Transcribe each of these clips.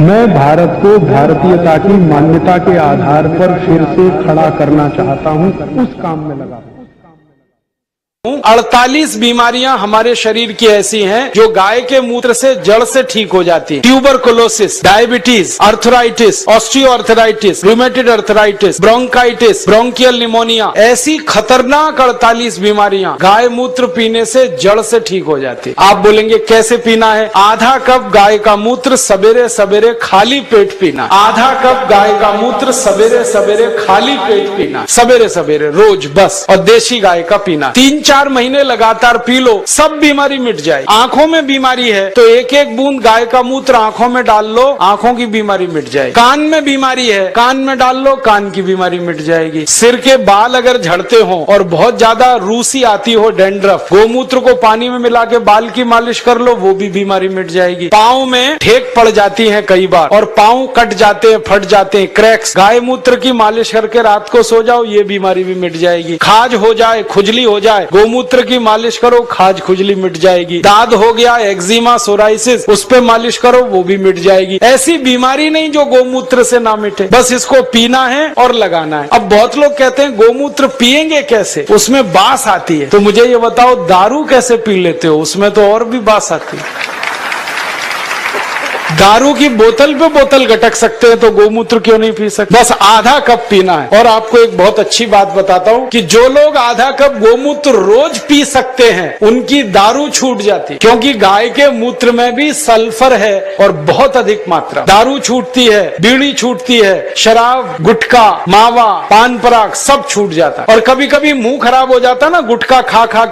मैं भारत को भारतीयता की मान्यता के आधार पर फिर से खड़ा करना चाहता हूं, उस काम में लगा हूं। 48 बीमारियां हमारे शरीर की ऐसी हैं जो गाय के मूत्र से जड़ से ठीक हो जाती हैं। Tuberculosis, diabetes, arthritis, osteoarthritis, rheumatoid arthritis, bronchitis, bronchial pneumonia, ऐसी खतरनाक 48 बीमारियां गाय मूत्र पीने से जड़ से ठीक हो जाती है। आप बोलेंगे कैसे पीना है? आधा कप गाय का मूत्र सवेरे सवेरे खाली पेट पीना। आधा कप गाय का मूत्र सवेरे सवेरे खाली पेट पीना, सवेरे सवेरे रोज बस। और देशी गाय का पीना 3-4 महीने लगातार पी लो, सब बीमारी मिट जाए। आंखों में बीमारी है तो एक एक बूंद गाय का मूत्र आंखों में डाल लो, आंखों की बीमारी मिट जाए। कान में बीमारी है, कान में डाल लो, कान की बीमारी मिट जाएगी। सिर के बाल अगर झड़ते हो और बहुत ज्यादा रूसी आती हो, डैंड्रफ, गोमूत्र को पानी में मिला के बाल की मालिश कर लो, वो भी बीमारी मिट जाएगी। पाँव में ठेक पड़ जाती है कई बार और पाँव कट जाते हैं, फट जाते हैं, क्रैक्स, गाय मूत्र की मालिश करके रात को सो जाओ, ये बीमारी भी मिट जाएगी। खाज हो जाए, खुजली हो जाए, गोमूत्र की मालिश करो, खाज खुजली मिट जाएगी। दाद हो गया, एक्जिमा, सोराइसिस, उस पे मालिश करो, वो भी मिट जाएगी। ऐसी बीमारी नहीं जो गोमूत्र से ना मिटे, बस इसको पीना है और लगाना है। अब बहुत लोग कहते हैं गोमूत्र पिएंगे कैसे, उसमें बास आती है। तो मुझे ये बताओ, दारू कैसे पी लेते हो? उसमें तो और भी बास आती है। दारू की बोतल पे बोतल गटक सकते हैं तो गोमूत्र क्यों नहीं पी सकते? बस आधा कप पीना है। और आपको एक बहुत अच्छी बात बताता हूं कि जो लोग आधा कप गोमूत्र रोज पी सकते हैं, उनकी दारू छूट जाती है, क्योंकि गाय के मूत्र में भी सल्फर है और बहुत अधिक मात्रा। दारू छूटती है, बीड़ी छूटती है, शराब, गुटखा, मावा, पान पराग सब छूट जाता है। और कभी कभी मुंह खराब हो जाता है ना, गुटखा खा खा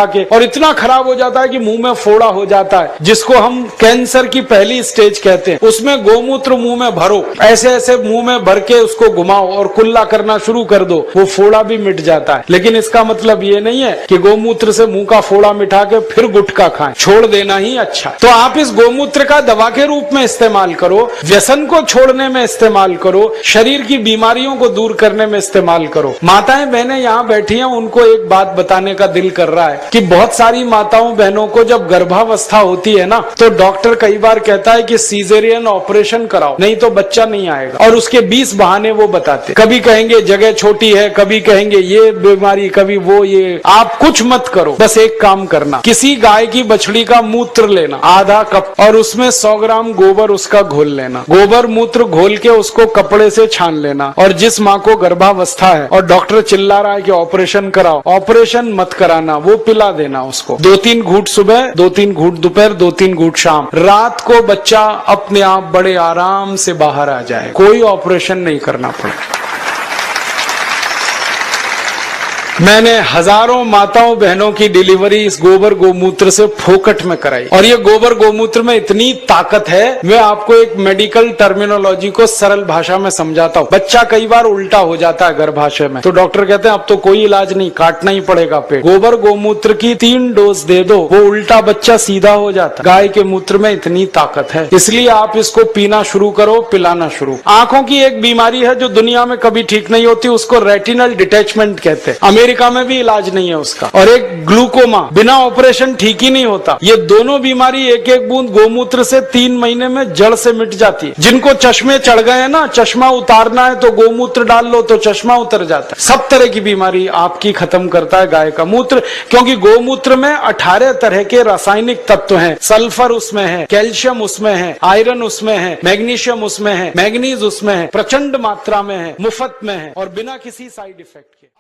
के, और इतना खराब हो जाता है कि मुंह में फोड़ा हो जाता है, जिसको हम कैंसर की पहली स्टेज कहते हैं। उसमें गोमूत्र मुंह में भरो, ऐसे ऐसे मुंह में भर के उसको घुमाओ और कुल्ला करना शुरू कर दो, वो फोड़ा भी मिट जाता है। लेकिन इसका मतलब ये नहीं है कि गोमूत्र से मुंह का फोड़ा मिटा के फिर गुटखा खाएं, छोड़ देना ही अच्छा। तो आप इस गोमूत्र का दवा के रूप में इस्तेमाल करो, व्यसन को छोड़ने में इस्तेमाल करो, शरीर की बीमारियों को दूर करने में इस्तेमाल करो। माताएं बहनें यहाँ बैठी हैं, उनको एक बात बताने का दिल कर रहा है कि बहुत सारी माताओं बहनों को जब गर्भावस्था होती है ना, तो डॉक्टर कई बार कहता है कि सीजेरियन ऑपरेशन कराओ, नहीं तो बच्चा नहीं आएगा। और उसके 20 बहाने वो बताते, कभी कहेंगे जगह छोटी है, कभी कहेंगे ये बीमारी, कभी वो ये। आप कुछ मत करो, बस एक काम करना, किसी गाय की बछड़ी का मूत्र लेना आधा कप और उसमें 100 ग्राम गोबर उसका घोल लेना। गोबर मूत्र घोल के उसको कपड़े से छान लेना। और जिस माँ को गर्भावस्था है और डॉक्टर चिल्ला रहा है कि ऑपरेशन कराओ, ऑपरेशन मत कराना, वो पिला देना उसको। 2-3 घूंट सुबह, 2-3 घूंट दोपहर, 2-3 घूंट शाम। रात को बच्चा अपने आप बड़े आराम से बाहर आ जाए, कोई ऑपरेशन नहीं करना पड़े। मैंने हजारों माताओं बहनों की डिलीवरी इस गोबर गोमूत्र से फोकट में कराई। और ये गोबर गोमूत्र में इतनी ताकत है, मैं आपको एक मेडिकल टर्मिनोलॉजी को सरल भाषा में समझाता हूँ। बच्चा कई बार उल्टा हो जाता है गर्भाशय में, तो डॉक्टर कहते हैं अब तो कोई इलाज नहीं, काटना ही पड़ेगा पेट। गोबर गोमूत्र की 3 डोज दे दो, वो उल्टा बच्चा सीधा हो जाता। गाय के मूत्र में इतनी ताकत है, इसलिए आप इसको पीना शुरू करो, पिलाना शुरू। आंखों की एक बीमारी है जो दुनिया में कभी ठीक नहीं होती, उसको रेटिनल डिटैचमेंट कहते हैं। अमेरिका में भी इलाज नहीं है उसका। और एक ग्लूकोमा, बिना ऑपरेशन ठीक ही नहीं होता। ये दोनों बीमारी एक एक बूंद गोमूत्र से 3 महीने में जड़ से मिट जाती है। जिनको चश्मे चढ़ गए हैं ना, चश्मा उतारना है तो गोमूत्र डाल लो तो चश्मा उतर जाता है। सब तरह की बीमारी आपकी खत्म करता है गाय का मूत्र, क्योंकि गोमूत्र में 18 तरह के रासायनिक तत्व हैं। सल्फर उसमें है, कैल्शियम उसमें है, आयरन उसमें है, मैग्नीशियम उसमें है, मैग्नीज उसमें है, प्रचंड मात्रा में है, मुफ्त में है और बिना किसी साइड इफेक्ट के।